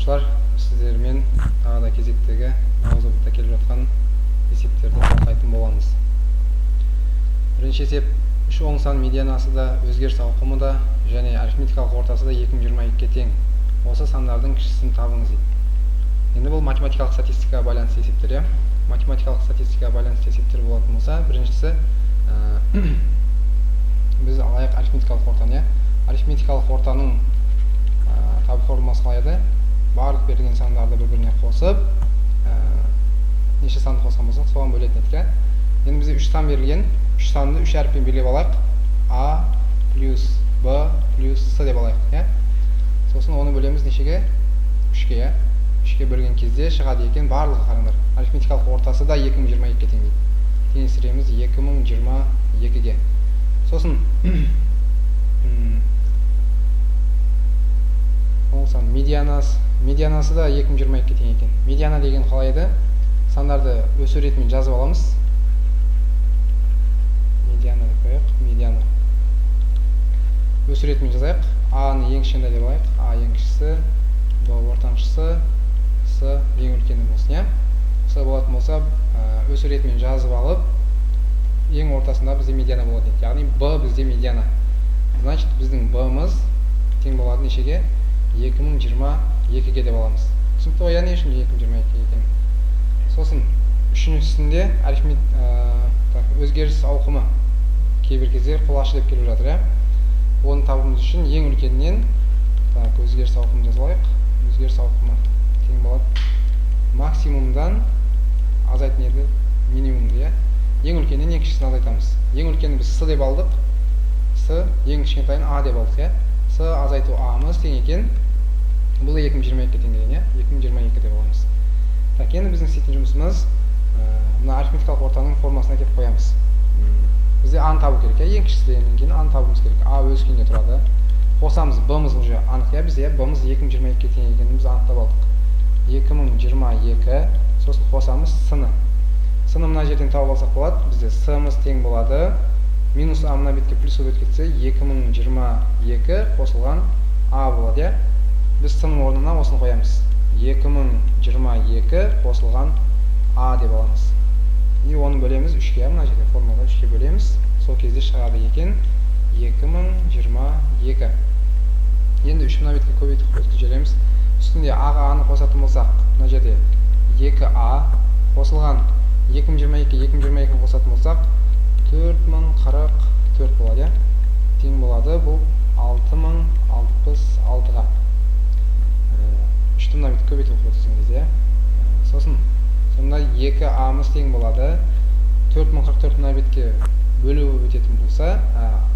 оқушылар, сіздермен тағы да кезектегі мақұлықта келіп жатқан есептерді талқылайтын боламыз. Бірінші есеп 3 оң сан медианасы да, өзгеріс ауқымы да және арифметикалық ортасы да 2022-ге тең. Осы сандардың кішісін табыңыз дейді. Енді бұл математикалық статистикаға байланысты есептер. Математикалық статистикаға байланысты есептер болатын болса, біріншісі біз алайық арифметикалық ортаны. Арифметикалық ортаның табу формуласы қалай еді? Барлық берілген сандарды бір-біріне қосып, неше санды қосқан болсақ, соған бөлетін едік. Енді бізде 3 сан берілген, 3 санды 3 әріппен белгілеп алайық. А плюс Б плюс С деп алайық. Сосын оны бөлеміз нешеге? 3-ге. 3-ге бөлген кезде шығады екен барлығы қараңдар. Арифметикалық ортасы да 2022-ге тең дейді. Теңестіреміз 2022-ге. Сосын оң сан медианасы да 2022-ге тең екен. Медиана деген қалай еді? Сандарды өсу ретімен жазып аламыз. Медиана деп қояйық. Медиана. Өсу ретімен жазайық. А-ны ең кішкентай деп алайық. А ең кішісі, Б ортаншысы, С ең үлкені болсын. С болатын болса, өсу ретімен жазып алып, ең ортасында бізде медиана болады. Яғни Б бізде медиана. Значит, біздің Б-мыз тең болады нешеге? 2022-ге деп аламыз. Түсінікті ғой, не үшін 2022-ге екен. Сосын үшіншісінде өзгеріс ауқымы кейбір кездер қолашы деп келіп жатыр. Оны табуымыз үшін ең үлкенінен өзгеріс ауқымын жазалайық. Өзгеріс ауқымы тең болады максимумдан азайтын еді минимумды. Ең үлкенінен ең кішісін азайтамыз. Ең үлкені біз С деп алдық. С ең кішкентайын А деп алдық. С азайту А-мыз тең екен. Бұл 2022-ге тең деген. 2022 деп аламыз. Енді біздің істейтін жұмысымыз мына арифметикалық ортаның формасына келіп қоямыз. Бізде А-ны табу керек. Ең кішісі дегеннен кейін А-ны табуымыз керек. А өз күйінде тұрады. Қосамыз, Б-мыз уже анық. Бізде Б-мыз 2022-ге тең екенін біз анықтап алдық. 2022, сосын қосамыз С-ны. С-ны мына жерден тауып алсақ болады. Бізде С-мыз тең болады. Минус А мына бетке плюс өтіп кетсе, 2022 қосылған А болады. Біз С-ның орнына осыны қоямыз. 2022 қосылған А деп аламыз. И оны бөлеміз 3-ге, мына жерде формулада 3-ге бөлеміз. Сол кезде шығады екен 2022. Енді 3 мына бетке көбейтіп өткіземіз. Үстінде А-ға А-ны қосатын болсақ, мына жерде 2А қосылған 2022-ні қосатын болсақ, 4044 болады. Тең болады бұл 6066-ға. 3-ті мына бетке көбейтіп өткізген кезде. Сосын сонда 2А-мыз тең болады. 4044 мына бетке бөлу өтетін болса,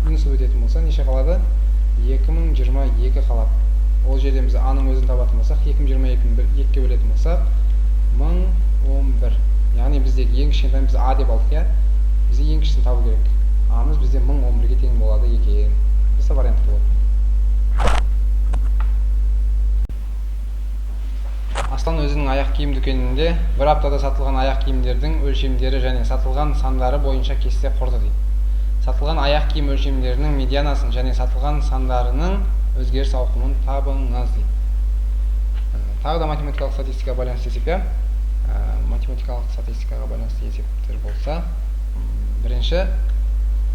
минус өтетін болса, неше қалады? 2022 қалады. Ол жерден біз А-ның өзін табатын болсақ, 2022-ні 2-ге бөлетін болсақ, 1011. Яғни біздегі ең кішкентайын біз А деп алдық. Бізде ең кішісін табу керек. А-мыз бізде 1011-ге тең болады екен. Осы вариант болады. Аслан өзінің аяқ киім дүкенінде бір аптада сатылған аяқ киімдердің өлшемдері және сатылған сандары бойынша кесте құрды дейді. Сатылған аяқ киім өлшемдерінің медианасын және сатылған сандарының өзгеріс ауқымын табыңыз дейді. Тағы да математикалық статистикаға байланысты есеп. Математикалық статистикаға байланысты есептер болса, бірінші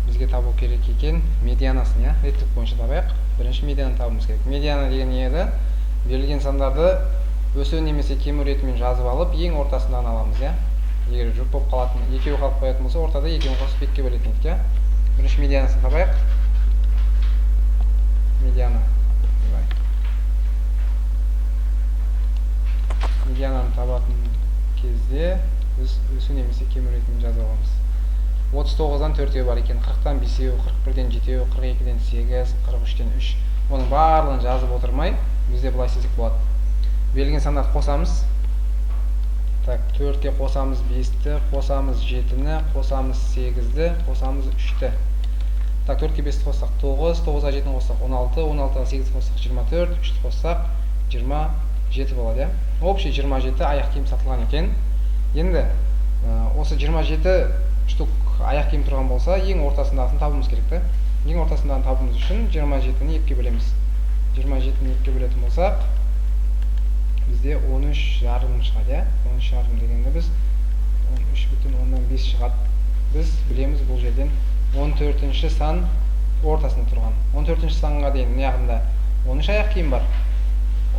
бізге табу керек екен медианасын, реттілік бойынша табайық. Бірінші медиананы табуымыз керек. Медиана деген не еді? Берілген сандарды өсу немесе кему ретімен жазып алып, ең ортасынан аламыз. Егер жұп болып қалатын, екеуі қалып қоятын болса, ортада екеуін қосып 2-ге бөлетін едік. Бірінші медианасын табайық. Медиана. Медиананы табатын кезде біз өсу немесе кему ретімен жазып аламыз. 39-дан 4-еу бар екен, 40-тан 5-еу, 41-ден 7-еу, 42-ден 8, 43-ден 3. Оның барлығын жазып отырмай, бізде бұлай істесек болады. Берілген сандарды қосамыз. 4-ке қосамыз 5-ті, қосамыз 7-ні, қосамыз 8-ді, қосамыз 3-ті. 4-ке 5-ті қоссақ 9, 9-ға 7-ні қоссақ 16, 16-ға 8-ті қоссақ 24, 3-ті қоссақ 27 болады. Общий 27 аяқ киім сатылған екен. Енді осы 27 штук аяқ киім тұрған болса, ең ортасындағысын табуымыз керек. Ең ортасындағын табуымыз үшін 27-ні 2-ге бөлеміз. 27-ні 2-ге бөлетін болсақ, бізде 13,5 шығады, иә? 13,5 дегенде біз 13,5 шығады. Біз білеміз бұл жерден 14-ші сан ортасында тұрған. 14-ші санға дейін яғында 13 аяқ киім бар.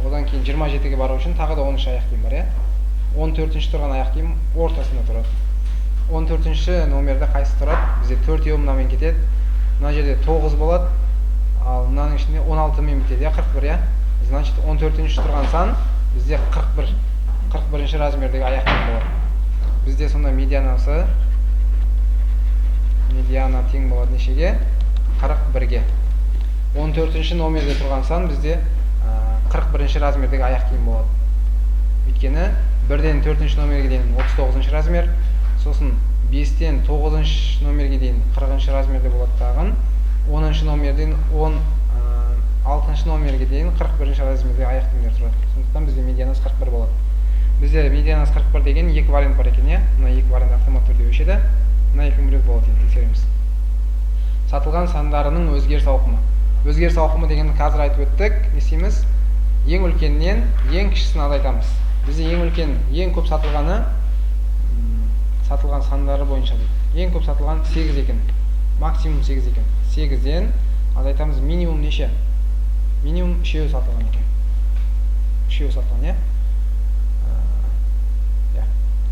Одан кейін 27-ге бару үшін тағы да 13 аяқ киім бар, иә? 14-ші тұрған аяқ киім ортасында тұрады. 14-ші номерде қайсы тұрады? Бізде 4-еу мынамен кетеді. Мына жерде 9 болады. Ал мынаның ішінде 16-мен бітеді, иә? 41, иә? Значит, 14-ші тұрған сан бізде 41. 41-ші размердегі аяқ киім болады. Бізде сонда медиана тең болады нешеге? 41-ге. 14-ші номерде тұрған сан бізде 41-ші размердегі аяқ киім болады. Өйткені 1-ден 4-ші номерге дейін 39-ші размер, сосын 5-тен 9-ші номерге дейін 40-ші размерде болады тағын, 10-ші номерден 16-ші номерге дейін 41-ші размердегі аяқ киімдер тұрады. Сондықтан бізде медианасы 41 болады. Бізде медианасы 41 деген екі вариант бар екен, иә? Мына екі вариант автомат түрде өшеді. Мына екі мүлік болады, тексереміз. Сатылған сандарының өзгеріс ауқымы. Өзгеріс ауқымы дегенді қазір айтып өттік. Не істейміз? Ең үлкеннен ең кішісін азайтамыз. Бізде ең үлкен, ең көп сатылған сандары бойынша дейді. Ең көп сатылған 8 екен. Максимум 8 екен. 8-ден азайтамыз. Минимум неше? Минимум 3 сатылған екен. 3 сатылған, иә?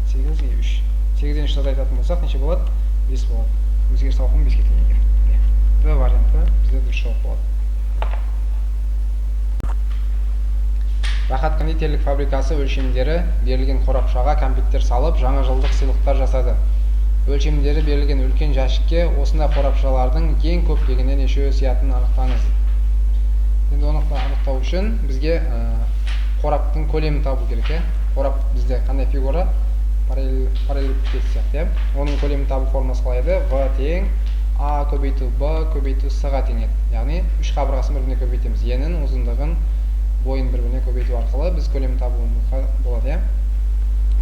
8-ге 3. 8-ден 3 азайтатын болсақ, неше болады? 5 болады. Өзгеріс ауқымы 5-ге тең екен. Б варианты бізде дұрыс жауап болады. Рахат кондитерлік фабрикасы өлшемдері берілген қорапшаға кәмпиттер салып, жаңа жылдық сыйлықтар жасады. Өлшемдері берілген үлкен жәшікке осындай қорапшалардың ең көп дегенде неше сиятынын анықтаңыз. Енді оны анықтау үшін бізге қораптың көлемін табу керек. Қорап бізде қандай фигура? Параллелепипед сияқты. Оның көлемін табу формасы қалай еді? В тең А көбейту Б көбейту С-ға тең еді. Яғни 3 қабырғасын бір-біріне көбейтеміз. Енін, ұзындығын, бойын бір-біріне көбейту арқылы біз көлем табуымыз болады, иә?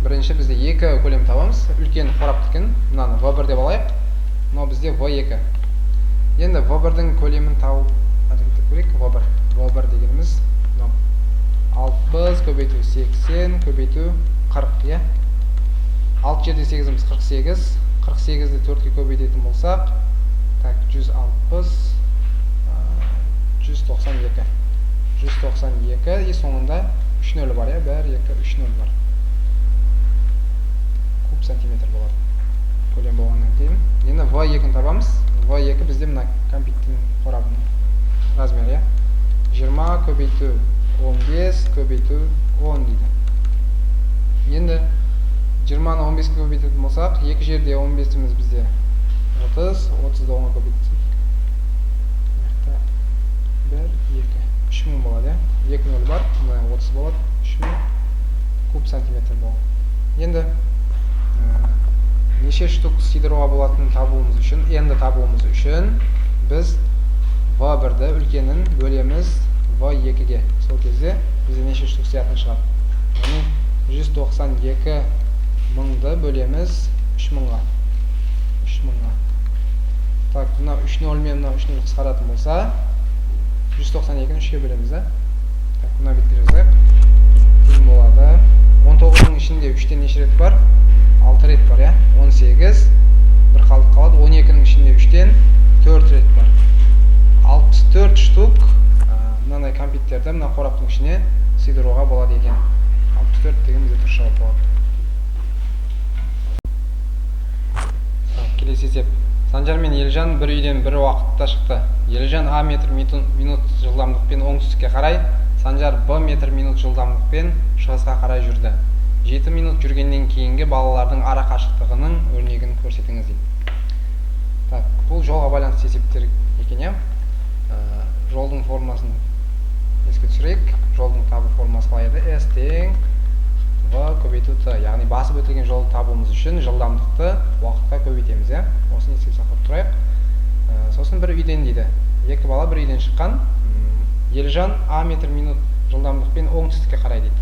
Бірінші бізде 2 көлем табамыз. Үлкен қораптыкін, мынаны В1 деп алайық. Мынау бізде В2. Енді В1-дің көлемін тауып көрейік. В1 дегеніміз 60 көбейту 80 көбейту 40, иә? 6 жерде 8-іміз 48. 48-ді 4-ке көбейтетін болсақ, 160, 192. 192 соңында 3 нөлі бар, 1, 2, 3 нөл бар. Куб сантиметр болады. Көлем болғаннан кейін. Енді В2-ні табамыз. В2 бізде мына кәмпиттің қорабының размері. 20 көбейту 15 көбейту 10 дейді. Енді 20-ны 15-ке көбейтетін болсақ, 2 жерде 15-іміз бізде 30, 30-ды 10-ға көбейтсек. 1, 2, 3000 болады, 2 нөл бар, 30 болады, 3000 куб сантиметр болады. Енді неше штук сыйдыруға болатынын табуымыз үшін, n-ді табуымыз үшін біз V1-ді үлкенін бөлеміз V2-ге. Сол кезде бізде неше штук сиятын шығады. Яғни 192 мыңды бөлеміз 3000-ға. 3000-ға. Так, мына 3 нөл мен мына 3 нөл қысқаратын болса, 192-ні 3-ке бөлеміз, да? Так, мына бетке жазайық. Тең болады. 19-ның ішінде 3-тен неше рет бар? 6 рет бар, я? 18, бір қалдық қалады. 12-ның ішінде 3-тен 4 рет бар. 64 штук мынандай кәмпиттерді мына қораптың ішіне сыйдыруға болады екен. 64 деген бізде дұрыс жауап болады. Келесі есеп. Санжар мен Елжан бір үйден бір уақытта шықты. Елжан А метр минут жылдамдықпен оңтүстікке қарай, Санжар Б метр минут жылдамдықпен шығысқа қарай жүрді. 7 минут жүргеннен кейінгі балалардың ара қашықтығының өрнегін көрсетіңіз дейді. Так, бұл жолға байланысты есептер екен, иә? Жолдың формасын еске түсірейік. Жолдың табу формасы қалай еді? S тең V көбейту Т. Яғни басып өтілген жолды табуымыз үшін жылдамдықты уақытқа көбейтеміз, иә? Осыны еске сақтап тұрайық. Сосын бір үйден дейді. Екі бала бір үйден шыққан. Елжан А метр минут жылдамдықпен оңтүстікке қарай дейді.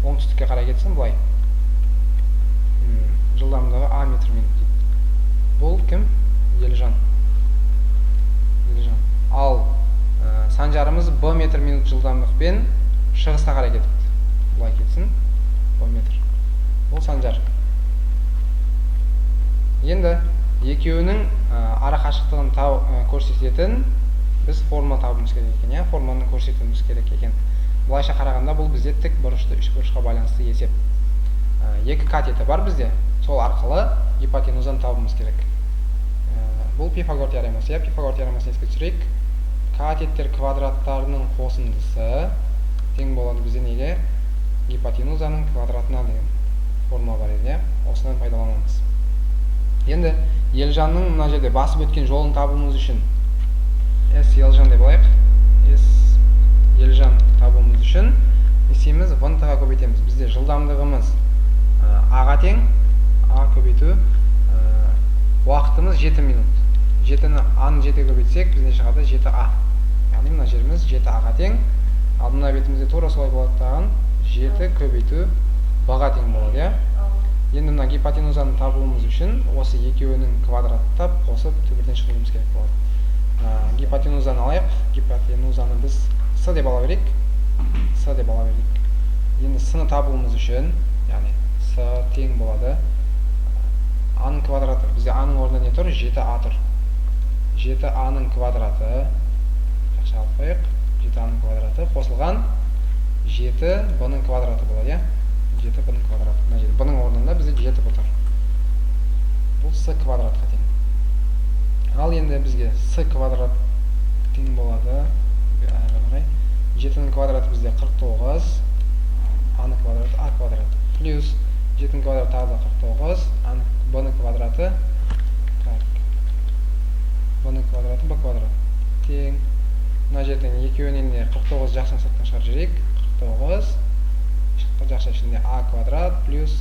Оңтүстікке қарай кетсін былай. Жылдамдығы А метр минут дейді. Бұл кім? Елжан. Ал санжарымыз Б метр минут жылдамдықпен шығысқа қарай кетіпті. былай кетсін, бұл метр. Бұл санжар. Енді екеуінің ара қашықтығын көрсететін біз формула табуымыз керек екен, формуланы көрсетуіміз керек екен. Былайша қарағанда бұл бізде тік бұрышты үш бұрышқа байланысты есеп. Екі катеті бар бізде, сол арқылы гипотенузаны табуымыз керек. Бұл Пифагор теоремасы. Пифагор теоремасын еске түсірейік. Катеттер квадраттарының қосындысы тең болады бізде неге? Гипотенузаның квадратына деген формула бар еді. Осыдан пайдаланамыз. Енді Елжанның мына жерде басып өткен жолын табуымыз үшін S Елжан деп алайық. S Елжан табуымыз үшін несеміз в-ға көбейтеміз. Бізде жылдамдығымыз А-ға тең, А көбейту уақытымыз 7 минут. 7-ні А-ны 7-ге көбейтсек, бізде шығады 7А. Яғни мына жеріміз 7А-ға тең. Ал мына бетімізде тура солай болады, 7 көбейту Б-ға тең болады. Енді мына гипотенузаны табуымыз үшін осы екеуінің квадраттап қосып түбірден шығуымыз керек болады. Гипотенузаны алайық. Гипотенузаны біз С деп ала берейік. С деп ала берейік. Енді С-ны табуымыз үшін, яғни С тең болады А-ның квадраты. Бізде А-ның орнында не тұр? 7А тұр. 7А-ның квадраты, жақсы алып қойық. 7А-ның квадраты қосылған 7Б-ның квадраты болады. 7Б-ның квадраты. Мына жерде Б-ның орнында бізде 7Б тұр. Бұл С квадратқа тең. Ал енді бізге С квадрат тең болады. 7-ның квадраты бізде 49, А-ның квадраты А квадраты. Плюс 7-ның квадраты тағы да 49, Б-ның квадраты, Б-ның квадраты Б квадрат. Тең. Мына жерден екеуінен 49 жақсын сырттан шығарып жіберейік. 49 жақсы ішінде А квадрат плюс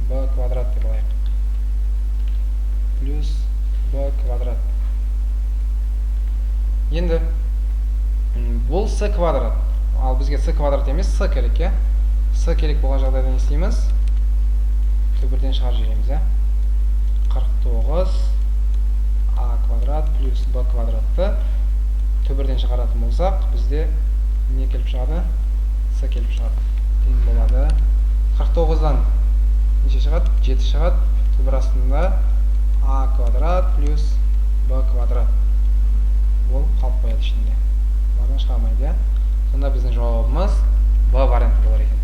Б квадрат деп алайық. Плюс Б квадрат. Енді бұл С квадрат. Ал бізге С квадрат емес, С керек, С керек болған жағдайда не істейміз? Түбірден шығарып жібереміз, 49 А квадрат плюс Б квадратты түбірден шығаратын болсақ, бізде не келіп шығады? С келіп шығады. Тең болады. 49-дан неше шығады? 7 шығады. Түбір астында А квадрат плюс Б квадрат. Бұл қалып қояды ішінде. Бұлардан шығармайды. Сонда біздің жауабымыз Б варианты болар екен.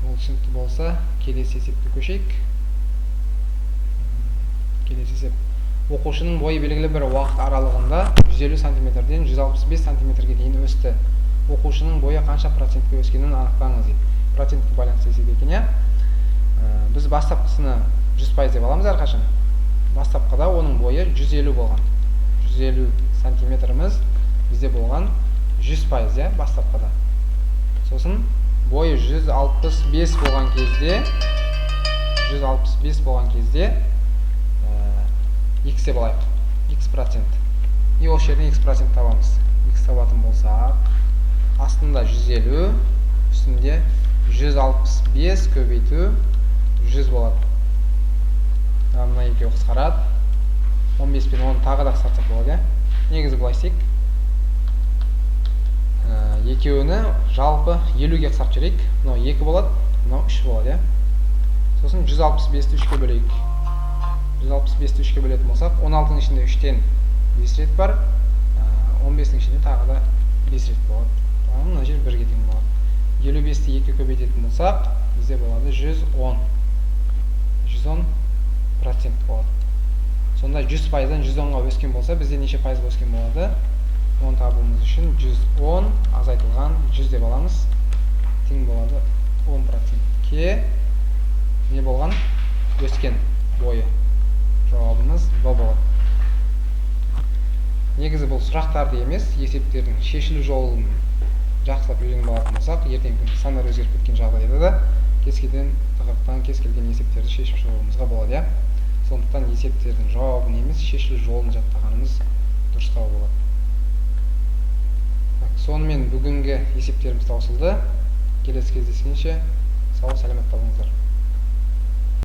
Ол түсінікті болса, келесі есепке көшейік. Келесі есеп. Оқушының бойы белгілі бір уақыт аралығында 150 сантиметрден 165 сантиметрге дейін өсті. Оқушының бойы қанша процентке өскенін анықтаңыз дейді. Процентке байланысты есеп екен, Біз бастапқысына 100% деп аламыз әрқашан. Бастапқыда оның бойы 150 болған. 150 сантиметріміз бізде болған 100%, бастапқыда. Сосын бойы 165 болған кезде X деп алайық. X процент. И ол жерден X процент табамыз. X табатын болсақ, астында 150, үстінде 165 көбейту 100 болады. Мына екеуі қысқарады. 15 пен 10 тағы да қысқартсақ болады. Негізі былай істейік. Екеуіні жалпы 50-ге қысқартып жіберейік. Мынау 2 болады, мынау 3 болады. Сосын 165-ті 3-ке бөлейік. 165-ті 3-ке бөлетін болсақ, 16-ның ішінде 3-тен 5 рет бар, 15-ның ішінде тағы да 5 рет болады. Мына жер 1-ге тең болады. 55-ті 2-ке көбейтетін болсақ, бізде болады 110. 110% болады. Сонда 100%-дан 110-ға өскен болса, бізде неше пайызға өскен болады? 10 табуымыз үшін 110 азайтылған 100 деп аламыз. Тең болады 10%-ке не болған? Өскен бойы. Жауабымыз Б болады. Негізі бұл сұрақтарды емес, есептердің шешілу жолын жақсылап үйреніп алатын болсақ, ертеңгі күні сандар өзгеріп кеткен жағдайда да кез келген тақырыптан кез келген есептерді шешіп шығуымызға болады. Сондықтан есептердің жауабын емес, шешілу жолын жаттағанымыз дұрыстау болады. Сонымен бүгінгі есептеріміз таусылды. Келесі кездескенше сау саламат болыңыздар.